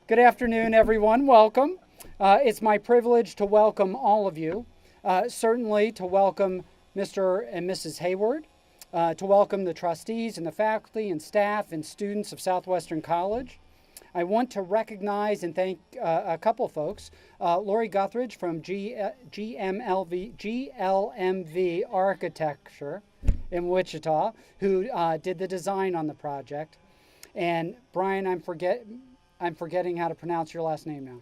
Good afternoon, everyone. Welcome. It's my privilege to welcome all of you. Certainly to welcome Mr. and Mrs. Hayward, to welcome the trustees and the faculty and staff and students of Southwestern College. I want to recognize and thank a couple folks. Lori Guthridge from GLMV Architecture in Wichita, who did the design on the project. And Brian, I'm forgetting how to pronounce your last name now.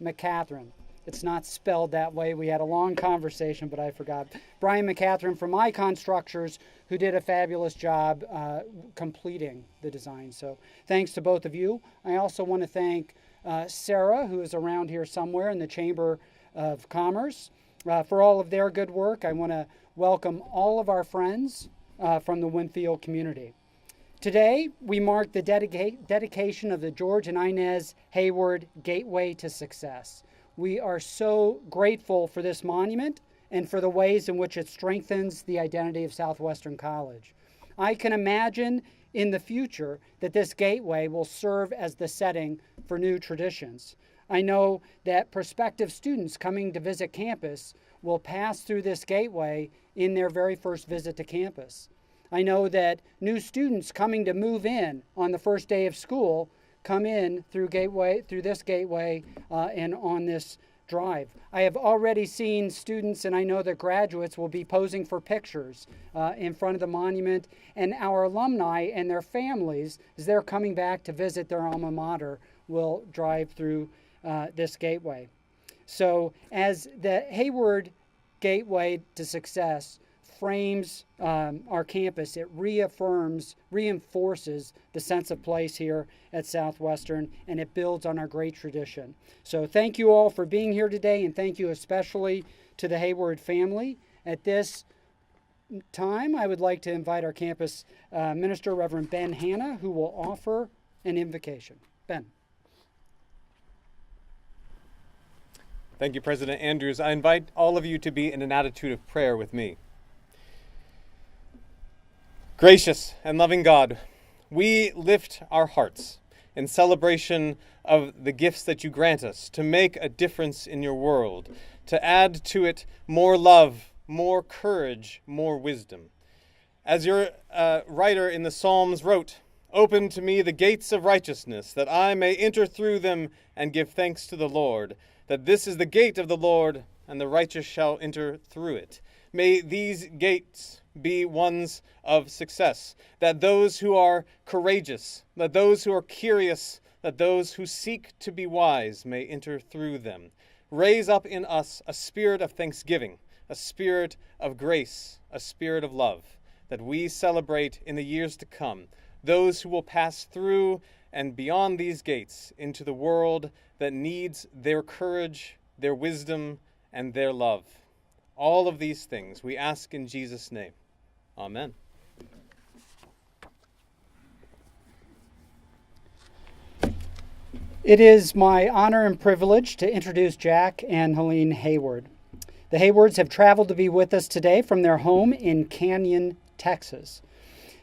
McCatherine. It's not spelled that way. We had a long conversation, but I forgot. Brian McCatherine from Icon Structures, who did a fabulous job completing the design. So thanks to both of you. I also want to thank Sarah, who is around here somewhere in the Chamber of Commerce, for all of their good work. I want to welcome all of our friends from the Winfield community. Today, we mark the dedication of the George and Inez Hayward Gateway to Success. We are so grateful for this monument and for the ways in which it strengthens the identity of Southwestern College. I can imagine in the future that this gateway will serve as the setting for new traditions. I know that prospective students coming to visit campus will pass through this gateway in their very first visit to campus. I know that new students coming to move in on the first day of school come in through this gateway and on this drive. I have already seen students, and I know that graduates will be posing for pictures in front of the monument, and our alumni and their families, as they're coming back to visit their alma mater, will drive through this gateway. So as the Hayward Gateway to Success frames our campus, it reinforces the sense of place here at Southwestern, and it builds on our great tradition. So thank you all for being here today, and thank you especially to the Hayward family. At this time, I would like to invite our campus minister, Reverend Ben Hanna, who will offer an invocation. Ben. Thank you, President Andrews. I invite all of you to be in an attitude of prayer with me. Gracious and loving God, we lift our hearts in celebration of the gifts that you grant us to make a difference in your world, to add to it more love, more courage, more wisdom. As your writer in the Psalms wrote, "Open to me the gates of righteousness, that I may enter through them and give thanks to the Lord, that this is the gate of the Lord, and the righteous shall enter through it." May these gates be ones of success, that those who are courageous, that those who are curious, that those who seek to be wise may enter through them. Raise up in us a spirit of thanksgiving, a spirit of grace, a spirit of love, that we celebrate in the years to come those who will pass through and beyond these gates into the world that needs their courage, their wisdom, and their love. All of these things we ask in Jesus' name. Amen. It is my honor and privilege to introduce Jack and Helene Hayward. The Haywards have traveled to be with us today from their home in Canyon, Texas.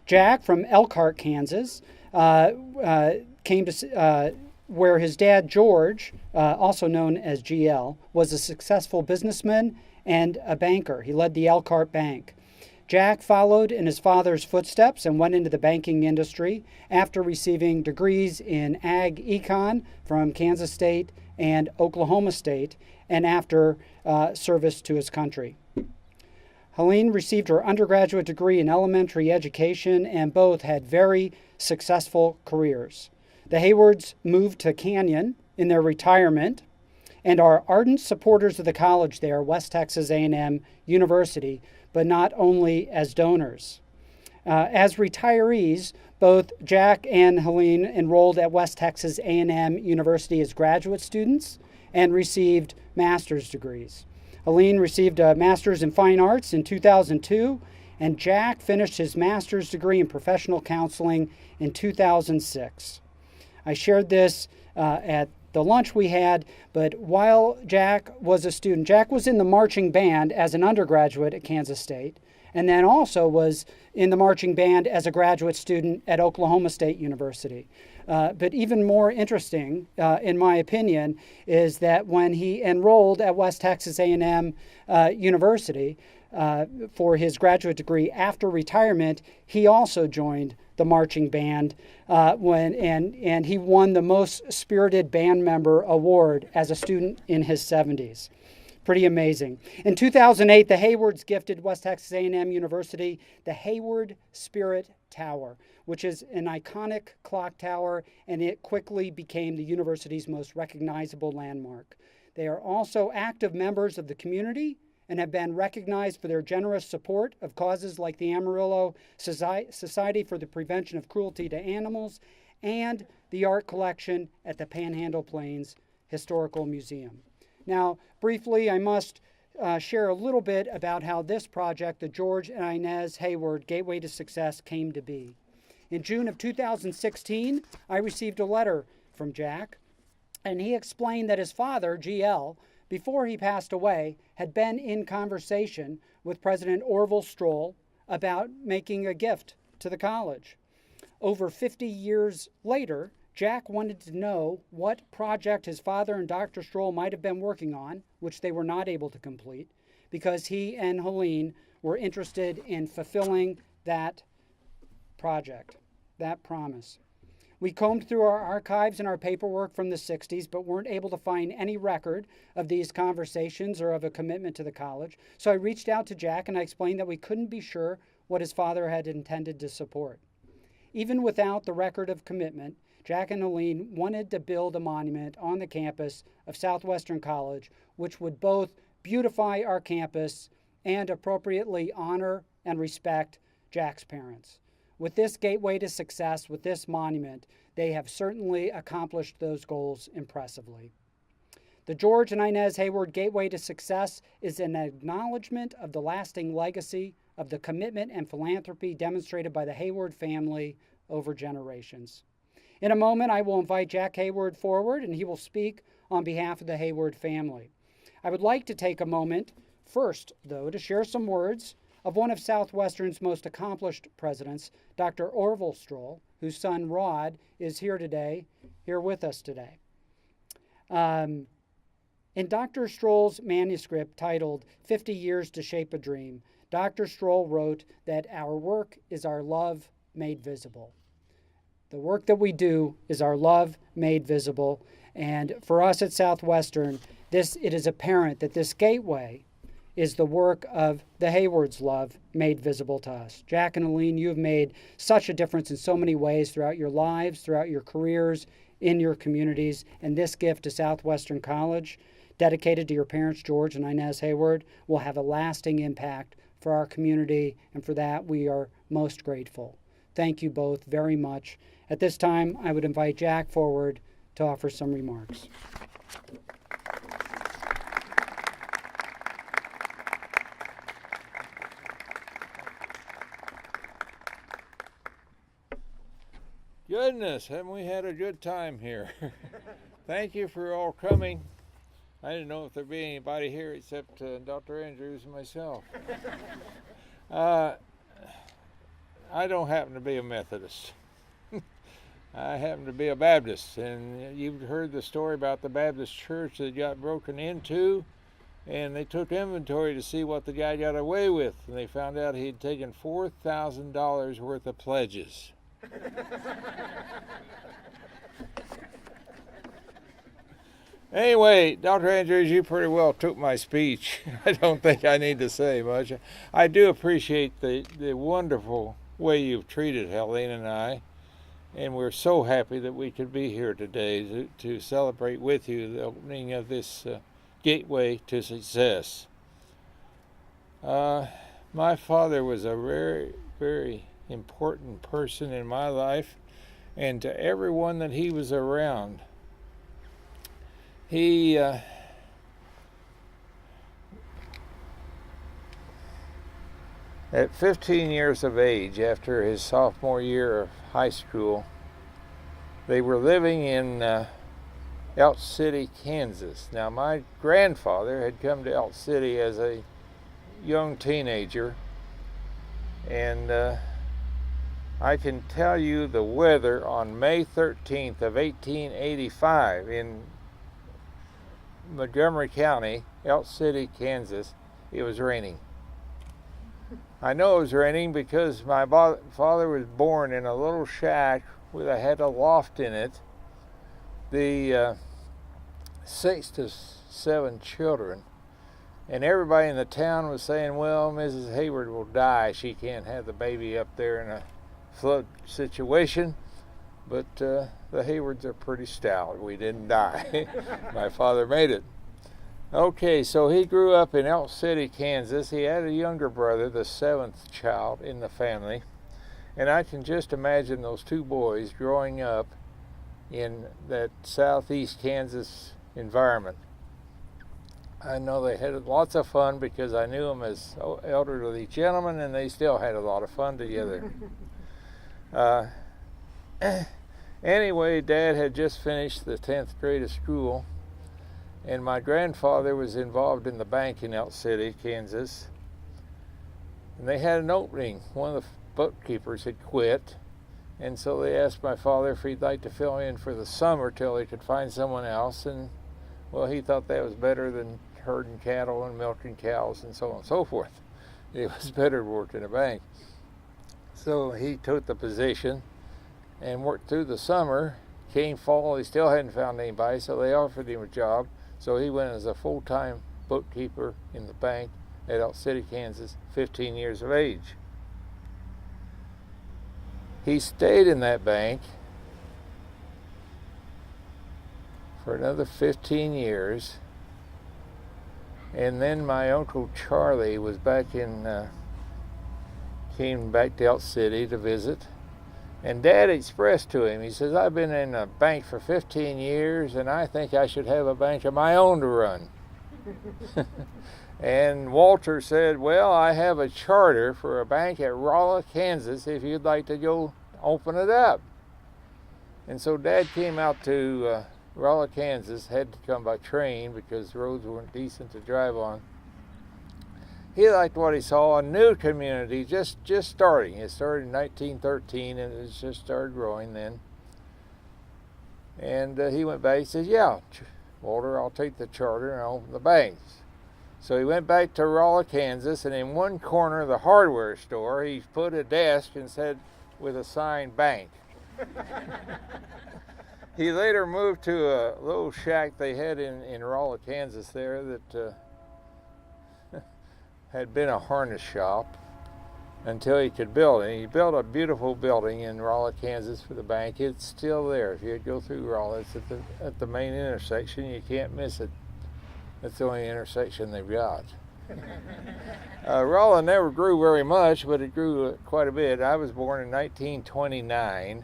Jack from Elkhart, Kansas, came to where his dad, George, also known as GL, was a successful businessman and a banker. He led the Elkhart Bank. Jack followed in his father's footsteps and went into the banking industry after receiving degrees in Ag Econ from Kansas State and Oklahoma State, and after service to his country. Helene received her undergraduate degree in elementary education, and both had very successful careers. The Haywards moved to Canyon in their retirement and are ardent supporters of the college there, West Texas A&M University, but not only as donors. As retirees, both Jack and Helene enrolled at West Texas A&M University as graduate students and received master's degrees. Helene received a master's in fine arts in 2002, and Jack finished his master's degree in professional counseling in 2006. I shared this at the lunch we had, but while Jack was a student, Jack was in the marching band as an undergraduate at Kansas State, and then also was in the marching band as a graduate student at Oklahoma State University. But even more interesting, in my opinion, is that when he enrolled at West Texas A&M University for his graduate degree after retirement, he also joined the marching band and he won the Most Spirited Band Member Award as a student in his 70s. Pretty amazing. In 2008, the Haywards gifted West Texas A&M University the Hayward Spirit Tower, which is an iconic clock tower, and it quickly became the university's most recognizable landmark. They are also active members of the community and have been recognized for their generous support of causes like the Amarillo Society for the Prevention of Cruelty to Animals and the art collection at the Panhandle Plains Historical Museum. Now, briefly, I must share a little bit about how this project, the George and Inez Hayward Gateway to Success, came to be. In June of 2016, I received a letter from Jack, and he explained that his father, GL, before he passed away, had been in conversation with President Orville Stroll about making a gift to the college. Over 50 years later, Jack wanted to know what project his father and Dr. Stroll might have been working on, which they were not able to complete, because he and Helene were interested in fulfilling that project, that promise. We combed through our archives and our paperwork from the 60s, but weren't able to find any record of these conversations or of a commitment to the college. So I reached out to Jack and I explained that we couldn't be sure what his father had intended to support. Even without the record of commitment, Jack and Helene wanted to build a monument on the campus of Southwestern College, which would both beautify our campus and appropriately honor and respect Jack's parents. With this gateway to success, with this monument, they have certainly accomplished those goals impressively. The George and Inez Hayward Gateway to Success is an acknowledgement of the lasting legacy of the commitment and philanthropy demonstrated by the Hayward family over generations. In a moment, I will invite Jack Hayward forward, and he will speak on behalf of the Hayward family. I would like to take a moment first, though, to share some words of one of Southwestern's most accomplished presidents, Dr. Orville Stroll, whose son Rod is here with us today. In Dr. Stroll's manuscript titled 50 Years to Shape a Dream, Dr. Stroll wrote that our work is our love made visible. The work that we do is our love made visible, and for us at Southwestern, it is apparent that this gateway is the work of the Hayward's love made visible to us. Jack and Helene, you have made such a difference in so many ways throughout your lives, throughout your careers, in your communities, and this gift to Southwestern College, dedicated to your parents, George and Inez Hayward, will have a lasting impact for our community, and for that we are most grateful. Thank you both very much. At this time, I would invite Jack forward to offer some remarks. Goodness, haven't we had a good time here? Thank you for all coming. I didn't know if there'd be anybody here except Dr. Andrews and myself. I don't happen to be a Methodist. I happen to be a Baptist, and you've heard the story about the Baptist church that got broken into, and they took inventory to see what the guy got away with, and they found out he had taken $4,000 worth of pledges. Anyway, Dr. Andrews, you pretty well took my speech. I don't think I need to say much. I do appreciate the wonderful way you've treated Helene and I. And we're so happy that we could be here today to celebrate with you the opening of this gateway to success. My father was a very, very important person in my life and to everyone that he was around. He at 15 years of age, after his sophomore year of high school, they were living in Elk City, Kansas. Now, my grandfather had come to Elk City as a young teenager, and I can tell you the weather on May 13th of 1885 in Montgomery County, Elk City, Kansas, it was raining. I know it was raining because my father was born in a little shack that had a loft in it. The 6 to 7 children, and everybody in the town was saying, well, Mrs. Hayward will die. She can't have the baby up there in a flood situation. But the Haywards are pretty stout. We didn't die. My father made it. Okay, so he grew up in Elk City, Kansas. He had a younger brother, the 7th child in the family. And I can just imagine those two boys growing up in that southeast Kansas environment. I know they had lots of fun because I knew them as elderly gentlemen, and they still had a lot of fun together. Anyway, Dad had just finished the 10th grade of school, and my grandfather was involved in the bank in Elk City, Kansas. And they had an opening. One of the bookkeepers had quit, and so they asked my father if he'd like to fill in for the summer till he could find someone else. And well, he thought that was better than herding cattle and milking cows and so on and so forth. It was better to work in a bank. So he took the position and worked through the summer. Came fall, he still hadn't found anybody, so they offered him a job. So he went as a full-time bookkeeper in the bank at Elk City, Kansas, 15 years of age. He stayed in that bank for another 15 years. And then my Uncle Charlie was came back to Elk City to visit. And Dad expressed to him, he says, I've been in a bank for 15 years and I think I should have a bank of my own to run. And Walter said, well, I have a charter for a bank at Rolla, Kansas, if you'd like to go open it up. And so Dad came out to Rolla, Kansas, had to come by train because the roads weren't decent to drive on. He liked what he saw, a new community just starting. It started in 1913 and it just started growing then. And he went back, he says, yeah, Walter, I'll take the charter and I'll open the banks. So he went back to Rolla, Kansas, and in one corner of the hardware store, he put a desk and said, with a sign, bank. He later moved to a little shack they had in Rolla, Kansas there that had been a harness shop until he could build it. He built a beautiful building in Rolla, Kansas for the bank. It's still there. If you go through Rolla, it's at the main intersection. You can't miss it. That's the only intersection they've got. Rolla never grew very much, but it grew quite a bit. I was born in 1929.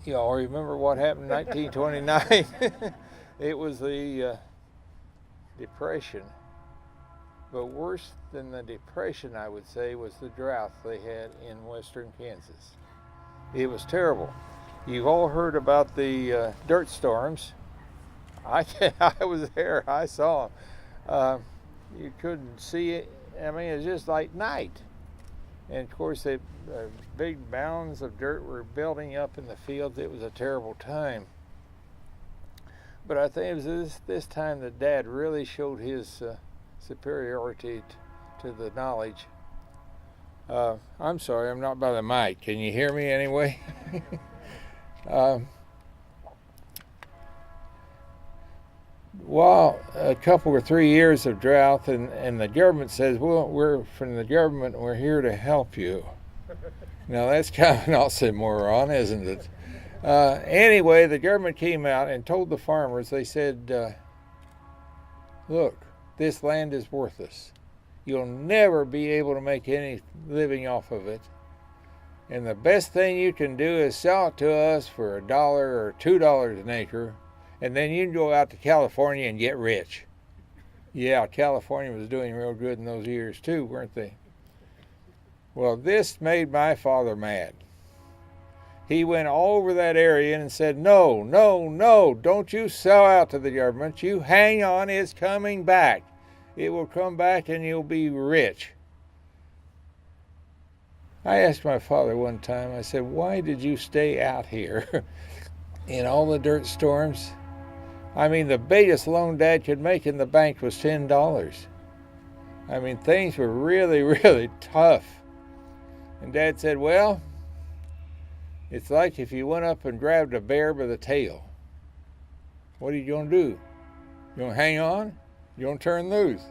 You all remember what happened in 1929? It was the Depression. But worse than the Depression, I would say, was the drought they had in western Kansas. It was terrible. You've all heard about the dirt storms. I was there. I saw them. You couldn't see it. I mean, it was just like night. And of course, big mounds of dirt were building up in the fields. It was a terrible time. But I think it was this time that Dad really showed his superiority to the knowledge. I'm sorry, I'm not by the mic. Can you hear me anyway? Well, a couple or 3 years of drought, and the government says, well, we're from the government, we're here to help you. Now that's kind of an oxymoron, isn't it? Anyway, the government came out and told the farmers, they said, look, this land is worthless. You'll never be able to make any living off of it. And the best thing you can do is sell it to us for $1 or $2 an acre, and then you can go out to California and get rich. Yeah, California was doing real good in those years too, weren't they? Well, this made my father mad. He went all over that area and said, no, no, no, don't you sell out to the government. You hang on, it's coming back. It will come back and you'll be rich. I asked my father one time, I said, why did you stay out here in all the dirt storms? I mean, the biggest loan Dad could make in the bank was $10. I mean, things were really, really tough. And Dad said, well, it's like if you went up and grabbed a bear by the tail. What are you going to do? You going to hang on? You going to turn loose?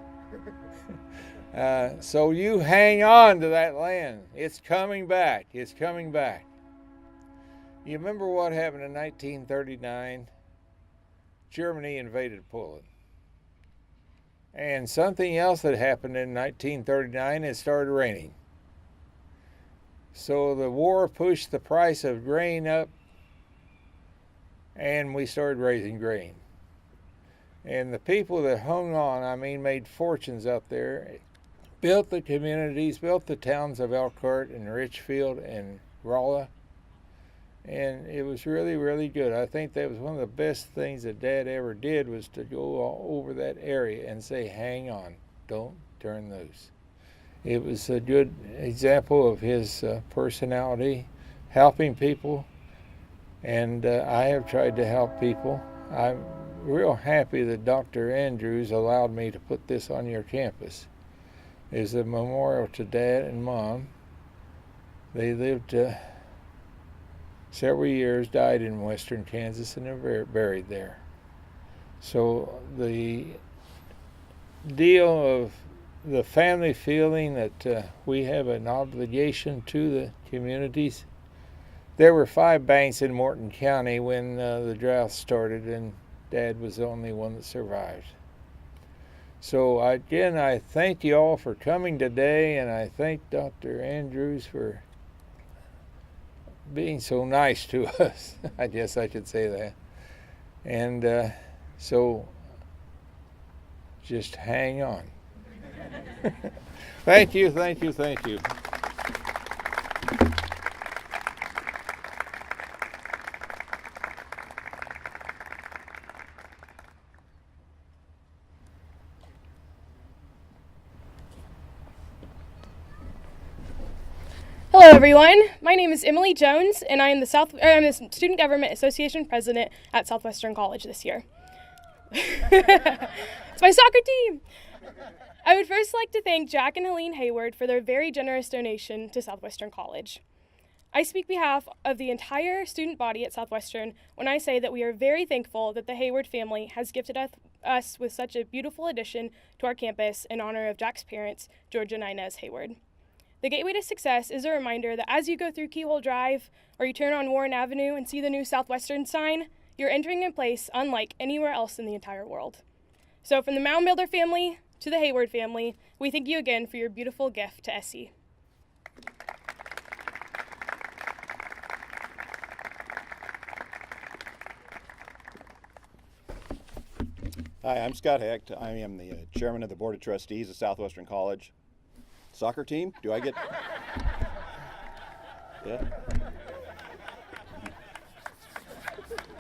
So you hang on to that land. It's coming back. It's coming back. You remember what happened in 1939? Germany invaded Poland. And something else that happened in 1939, it started raining. So the war pushed the price of grain up, and we started raising grain. And the people that hung on, I mean, made fortunes out there, built the communities, built the towns of Elkhart and Richfield and Rolla. And it was really, really good. I think that was one of the best things that Dad ever did, was to go all over that area and say, hang on, don't turn loose. It was a good example of his personality, helping people. And I have tried to help people. I'm real happy that Dr. Andrews allowed me to put this on your campus. It's a memorial to Dad and Mom. They lived several years, died in western Kansas, and are buried there. So the deal of the family feeling that we have an obligation to the communities. There were 5 banks in Morton County when the drought started, and Dad was the only one that survived. So again, I thank you all for coming today, and I thank Dr. Andrews for being so nice to us. I guess I could say that. And so just hang on. Thank you, thank you, thank you. Hello everyone, my name is Emily Jones and I am the Student Government Association President at Southwestern College this year. It's my soccer team! I would first like to thank Jack and Helene Hayward for their very generous donation to Southwestern College. I speak on behalf of the entire student body at Southwestern when I say that we are very thankful that the Hayward family has gifted us with such a beautiful addition to our campus in honor of Jack's parents, George and Inez Hayward. The Gateway to Success is a reminder that as you go through Keyhole Drive or you turn on Warren Avenue and see the new Southwestern sign, you're entering a place unlike anywhere else in the entire world. So from the Mound Builder family to the Hayward family, we thank you again for your beautiful gift to SC. Hi, I'm Scott Hecht. I am the chairman of the Board of Trustees of Southwestern College. Soccer team? Do I get... Yeah.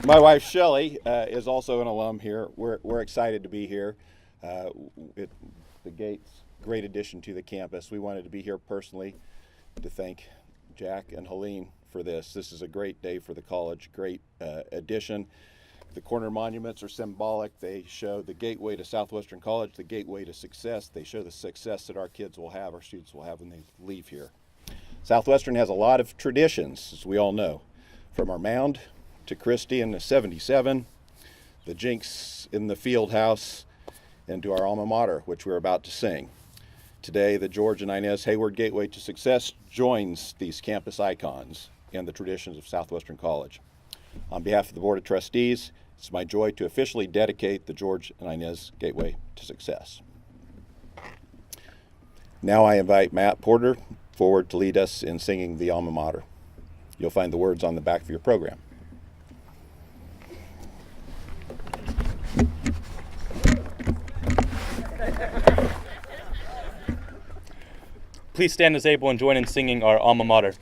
My wife, Shelley, is also an alum here. We're excited to be here. The Gates, great addition to the campus. We wanted to be here personally to thank Jack and Helene for this. This is a great day for the college, great addition. The corner monuments are symbolic. They show the gateway to Southwestern College, the gateway to success. They show the success that our kids will have, our students will have when they leave here. Southwestern has a lot of traditions, as we all know, from our mound to Christie in the 77, the Jinx in the field house, and to our alma mater, which we're about to sing. Today, the George and Inez Hayward Gateway to Success joins these campus icons and the traditions of Southwestern College. On behalf of the Board of Trustees, it's my joy to officially dedicate the George and Inez Gateway to Success. Now I invite Matt Porter forward to lead us in singing the Alma Mater. You'll find the words on the back of your program. Please stand as able and join in singing our Alma Mater.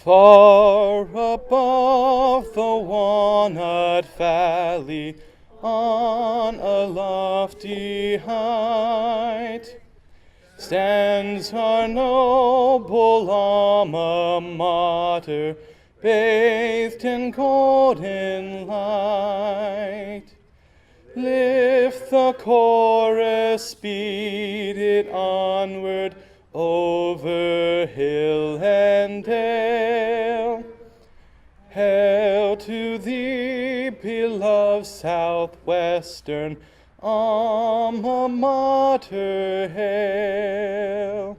Far above the walnut valley, on a lofty height, stands our noble Alma Mater, bathed in golden light. Lift the chorus, speed it onward, over hill and dale. Hail to thee, beloved Southwestern, Alma Mater, hail.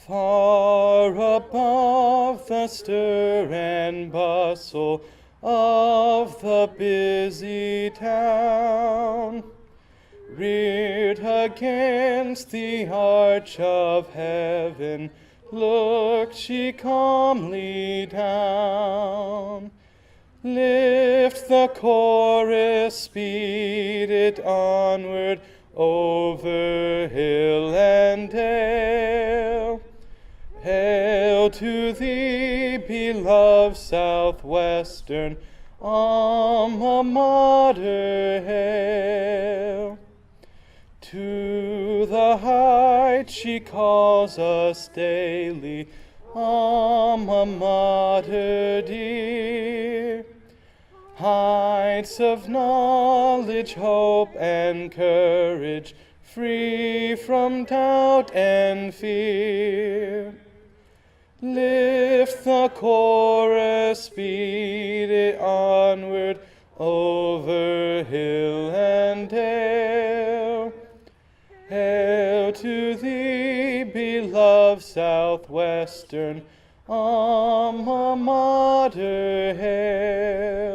Far above the stir and bustle of the busy town, reared against the arch of heaven, looked she calmly down. Lift the chorus, speed it onward, over hill and dale. Hail to thee, beloved Southwestern, Alma Mater, hail. To the height she calls us daily, Alma Mater dear. Heights of knowledge, hope, and courage, free from doubt and fear. Lift the chorus, speed it onward, over hill and dale. Hail to thee, beloved Southwestern, Alma Mater, hail.